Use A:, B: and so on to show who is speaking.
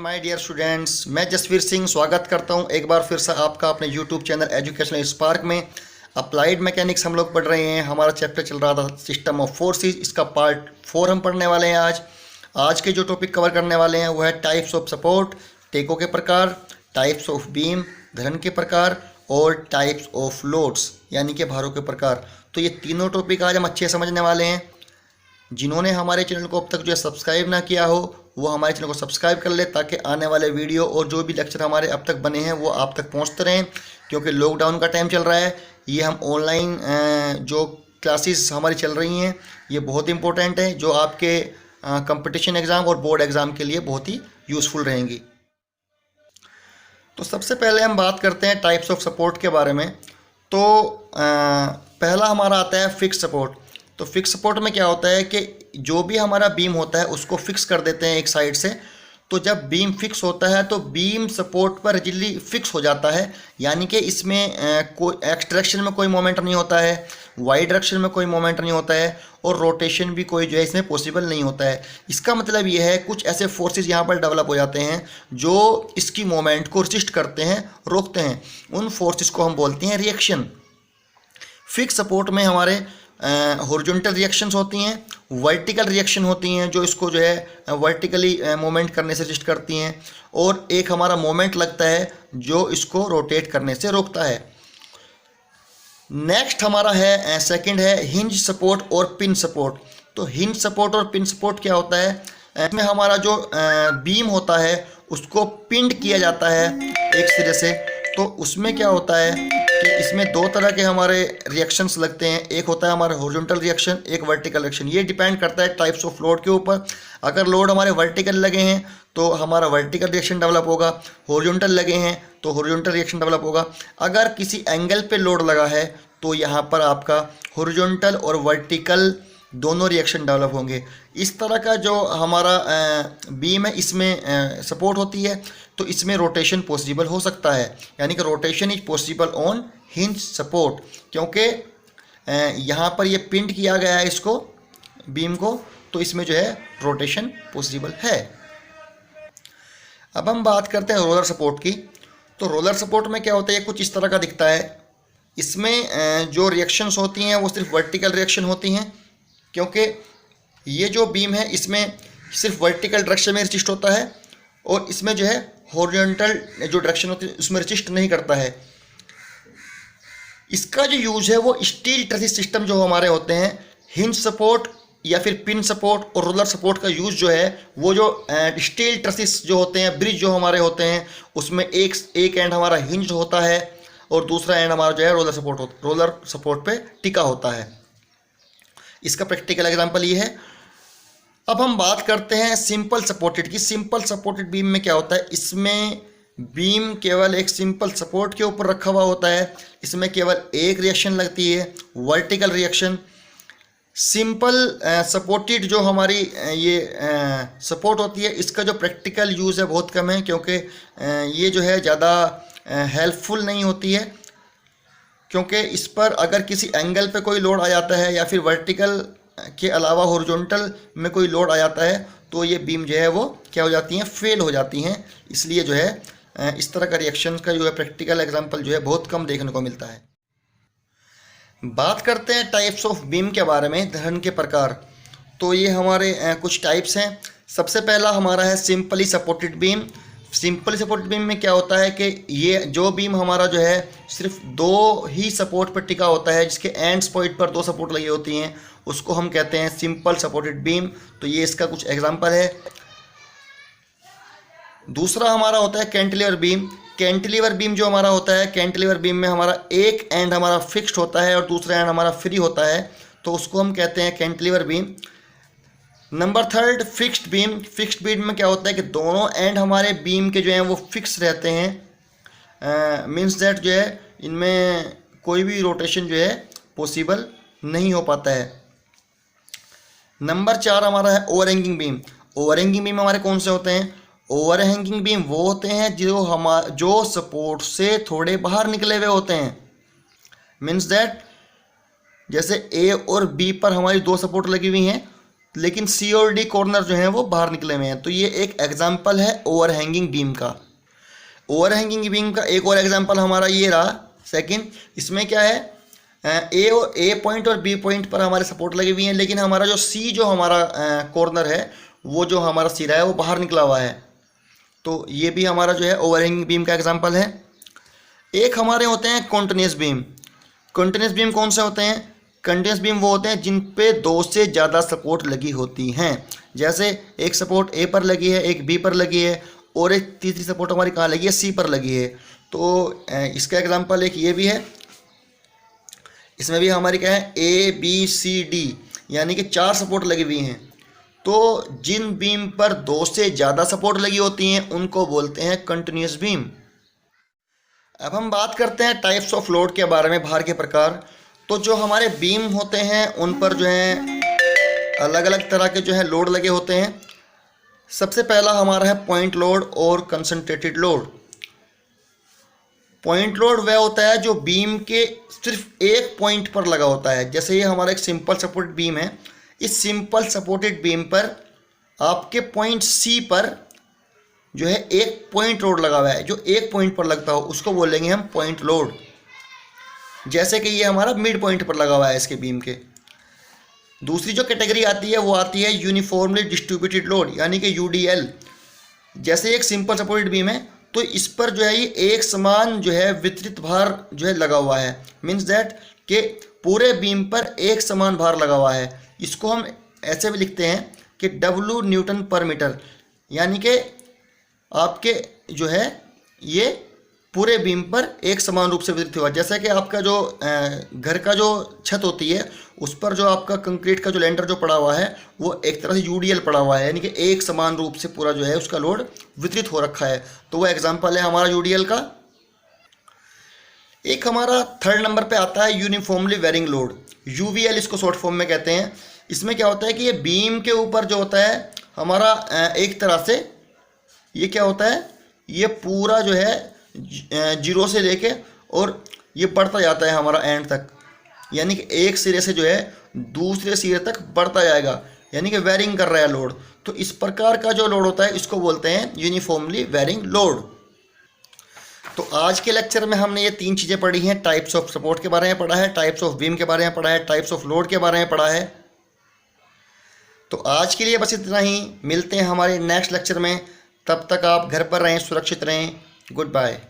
A: My dear students, मैं जसवीर सिंह स्वागत करता हूं एक बार फिर से आपका अपने यूट्यूब चैनल एजुकेशनल स्पार्क में। अप्लाइड मैकेनिक्स हम लोग पढ़ रहे हैं। हमारा चैप्टर चल रहा था सिस्टम ऑफ फोर्सेस, इसका पार्ट 4 हम पढ़ने वाले हैं। आज के जो टॉपिक कवर करने वाले हैं वो है टाइप्स ऑफ सपोर्ट, टेकों के प्रकार, टाइप्स ऑफ बीम, धरन के प्रकार और टाइप्स ऑफ लोड्स यानी कि भारों के प्रकार। तो ये तीनों टॉपिक आज हम अच्छे समझने वाले हैं। जिन्होंने हमारे चैनल को अब तक जो है सब्सक्राइब ना किया हो वो हमारे चैनल को सब्सक्राइब कर ले, ताकि आने वाले वीडियो और जो भी लेक्चर हमारे अब तक बने हैं वो आप तक पहुंचते रहें। क्योंकि लॉकडाउन का टाइम चल रहा है, ये हम ऑनलाइन जो क्लासेस हमारी चल रही हैं ये बहुत इंपॉर्टेंट है, जो आपके कंपटीशन एग्ज़ाम और बोर्ड एग्ज़ाम के लिए बहुत ही यूज़फुल रहेंगी। तो सबसे पहले हम बात करते हैं टाइप्स ऑफ सपोर्ट के बारे में। तो पहला हमारा आता है फिक्स सपोर्ट। तो फिक्स सपोर्ट में क्या होता है कि जो भी हमारा बीम होता है उसको फिक्स कर देते हैं एक साइड से। तो जब बीम फिक्स होता है तो बीम सपोर्ट पर रिजिडली फिक्स हो जाता है, यानी कि इसमें कोई एक्स डायरेक्शन में कोई मोमेंट नहीं होता है, वाई डायरेक्शन में कोई मोमेंट नहीं होता है और रोटेशन भी कोई जो है इसमें पॉसिबल नहीं होता है। इसका मतलब ये है कुछ ऐसे फोर्सेस यहाँ पर डेवलप हो जाते हैं जो इसकी मोमेंट को रेसिस्ट करते हैं, रोकते हैं। उन फोर्सेस को हम बोलते हैं रिएक्शन। फिक्स सपोर्ट में हमारे हॉरिजॉन्टल रिएक्शंस होती हैं, वर्टिकल रिएक्शन होती हैं जो इसको जो है वर्टिकली मोमेंट करने से रेजिस्ट करती हैं, और एक हमारा मोमेंट लगता है जो इसको रोटेट करने से रोकता है। नेक्स्ट हमारा है सेकंड है हिंज सपोर्ट और पिन सपोर्ट। तो हिंज सपोर्ट और पिन सपोर्ट क्या होता है, इसमें हमारा जो बीम होता है उसको पिंड किया जाता है एक सिरे से। तो उसमें क्या होता है कि इसमें दो तरह के हमारे रिएक्शंस लगते हैं, एक होता है हमारा हॉरिजॉन्टल रिएक्शन, एक वर्टिकल रिएक्शन। ये डिपेंड करता है टाइप्स ऑफ लोड के ऊपर। अगर लोड हमारे वर्टिकल लगे हैं तो हमारा वर्टिकल रिएक्शन डेवलप होगा, हॉरिजॉन्टल लगे हैं तो हॉरिजॉन्टल रिएक्शन डेवलप होगा। अगर किसी एंगल पे लोड लगा है तो यहाँ पर आपका हॉरिजॉन्टल और वर्टिकल दोनों रिएक्शन डेवलप होंगे। इस तरह का जो हमारा बीम है इसमें सपोर्ट होती है, तो इसमें रोटेशन पॉसिबल हो सकता है, यानी कि rotation is possible on hinge support, क्योंकि यहाँ पर ये पिंड किया गया है इसको बीम को, तो इसमें जो है रोटेशन पॉसिबल है। अब हम बात करते हैं रोलर सपोर्ट की। तो रोलर सपोर्ट में क्या होता है, ये कुछ इस तरह का दिखता है। इसमें जो रिएक्शंस होती हैं वो सिर्फ वर्टिकल रिएक्शन होती हैं, क्योंकि ये जो बीम है इसमें सिर्फ वर्टिकल डायरेक्शन में रेजिस्ट होता है और इसमें जो है हॉरिजॉन्टल जो डायरेक्शन होती है उसमें रेजिस्ट नहीं करता है। इसका जो यूज है वो स्टील ट्रसिस सिस्टम जो हमारे होते हैं, हिंज सपोर्ट या फिर पिन सपोर्ट और रोलर सपोर्ट का यूज जो है वो जो स्टील ट्रसिस जो होते हैं, ब्रिज जो हमारे होते हैं, उसमें एक एंड हमारा हिंज होता है और दूसरा एंड हमारा जो है रोलर सपोर्ट पे टिका होता है। इसका प्रैक्टिकल एग्जांपल ये है। अब हम बात करते हैं सिंपल सपोर्टेड की। सिंपल सपोर्टेड बीम में क्या होता है, इसमें बीम केवल एक सिंपल सपोर्ट के ऊपर रखा हुआ होता है। इसमें केवल एक रिएक्शन लगती है, वर्टिकल रिएक्शन। सिंपल सपोर्टेड जो हमारी ये सपोर्ट होती है इसका जो प्रैक्टिकल यूज़ है बहुत कम है, क्योंकि ये जो है ज़्यादा हेल्पफुल नहीं होती है, क्योंकि इस पर अगर किसी एंगल पे कोई लोड आ जाता है या फिर वर्टिकल के अलावा हॉरिजॉन्टल में कोई लोड आ जाता है तो ये बीम जो है वो क्या हो जाती हैं, फेल हो जाती हैं। इसलिए जो है इस तरह का रिएक्शन का जो है प्रैक्टिकल एग्जांपल जो है बहुत कम देखने को मिलता है। बात करते हैं टाइप्स ऑफ बीम के बारे में, धरन के प्रकार। तो ये हमारे कुछ टाइप्स हैं। सबसे पहला हमारा है simply supported beam. Simple supported beam में क्या होता है कि ये जो बीम हमारा जो है सिर्फ दो ही सपोर्ट पर टिका होता है, जिसके एंड्स पॉइंट पर दो सपोर्ट लगी होती हैं, उसको हम कहते हैं सिंपल सपोर्टेड बीम। तो ये इसका कुछ एग्जांपल है। दूसरा हमारा होता है कैंटिलीवर बीम। कैंटिलीवर बीम जो हमारा होता है, कैंटिलीवर बीम में हमारा एक एंड हमारा फिक्स्ड होता है और दूसरा एंड हमारा फ्री होता है, तो उसको हम कहते हैं cantilever beam. Number third fixed beam. Fixed beam में क्या होता है कि दोनों एंड हमारे बीम के जो हैं वो फिक्स रहते हैं, मीन्स दैट जो है इनमें कोई भी रोटेशन जो है पॉसिबल नहीं हो पाता है। नंबर 4 हमारा है ओवरहैंगिंग बीम। ओवरहैंगिंग बीम हमारे कौन से होते हैं, ओवरहैंगिंग बीम वो होते हैं जो सपोर्ट से थोड़े बाहर निकले हुए होते हैं। मीन्स दैट जैसे ए और बी पर हमारी दो सपोर्ट लगी हुई हैं, लेकिन सी और डी कॉर्नर जो हैं वो बाहर निकले हुए हैं। तो ये एक एग्जाम्पल है ओवरहैंगिंग बीम का। ओवरहैंगिंग बीम का एक और एग्जाम्पल हमारा ये रहा सेकंड। इसमें क्या है, ए पॉइंट और बी पॉइंट पर हमारे सपोर्ट लगी हुई हैं, लेकिन हमारा जो सी जो हमारा कॉर्नर है, वो जो हमारा सिरा है वो बाहर निकला हुआ है। तो ये भी हमारा जो है ओवरहैंगिंग बीम का एग्जाम्पल है। एक हमारे होते हैं कॉन्टिन्यूस बीम। कॉन्टिन्यूस बीम कौन से होते हैं? कंटिन्यूस बीम वो होते हैं जिन पे दो से ज़्यादा सपोर्ट लगी होती हैं। जैसे एक सपोर्ट ए पर लगी है, एक बी पर लगी है, और एक तीसरी सपोर्ट हमारी कहाँ लगी है? सी पर लगी है। तो इसका एग्जांपल एक ये भी है। इसमें भी हमारी क्या है, ए बी सी डी, यानी कि 4 सपोर्ट लगी हुई हैं। तो जिन बीम पर 2 से ज़्यादा सपोर्ट लगी होती हैं उनको बोलते हैं कंटिन्यूस बीम। अब हम बात करते हैं टाइप्स ऑफ लोड के बारे में, भार के प्रकार। तो जो हमारे बीम होते हैं उन पर जो है अलग अलग तरह के जो है लोड लगे होते हैं। सबसे पहला हमारा है पॉइंट लोड और कंसंट्रेटेड लोड। पॉइंट लोड वह होता है जो बीम के सिर्फ एक पॉइंट पर लगा होता है। जैसे ये हमारा एक सिंपल सपोर्टेड बीम है। इस सिंपल सपोर्टेड बीम पर आपके पॉइंट सी पर जो है एक पॉइंट लोड लगा हुआ है, जो एक पॉइंट पर लगता हो उसको बोलेंगे हम पॉइंट लोड। जैसे कि ये हमारा मिड पॉइंट पर लगा हुआ है इसके बीम के। दूसरी जो कैटेगरी आती है वो आती है यूनिफॉर्मली डिस्ट्रीब्यूटेड लोड, यानी कि यूडीएल। जैसे एक सिंपल सपोर्टेड बीम है तो इस पर जो है ये एक समान जो है वितरित भार जो है लगा हुआ है। मीन्स दैट कि पूरे बीम पर एक समान भार लगा हुआ है। इसको हम ऐसे भी लिखते हैं कि W न्यूटन पर मीटर, यानी कि आपके जो है ये पूरे बीम पर एक समान रूप से वितरित हुआ। जैसा कि आपका जो घर का जो छत होती है उस पर जो आपका कंक्रीट का जो लेंटर जो पड़ा हुआ है वो एक तरह से यूडीएल पड़ा हुआ है, यानी कि एक समान रूप से पूरा जो है उसका लोड वितरित हो रखा है। तो वो एग्जांपल है हमारा यूडीएल का। एक हमारा थर्ड नंबर पे आता है यूनिफॉर्मली वेरिंग लोड, यूवीएल इसको शॉर्ट फॉर्म में कहते हैं। इसमें क्या होता है कि ये बीम के ऊपर जो होता है हमारा एक तरह से ये क्या होता है, ये पूरा जो है जीरो से लेके और ये बढ़ता जाता है हमारा एंड तक, यानी कि एक सिरे से जो है दूसरे सिरे तक बढ़ता जाएगा, यानी कि वेरिंग कर रहा है लोड। तो इस प्रकार का जो लोड होता है इसको बोलते हैं यूनिफॉर्मली वेरिंग लोड। तो आज के लेक्चर में हमने ये 3 चीज़ें पढ़ी हैं। टाइप्स ऑफ सपोर्ट के बारे में पढ़ा है, टाइप्स ऑफ बीम के बारे में पढ़ा है, टाइप्स ऑफ लोड के बारे में पढ़ा है। तो आज के लिए बस इतना ही। मिलते हैं हमारे नेक्स्ट लेक्चर में। तब तक आप घर पर रहें, सुरक्षित रहें। Good bye.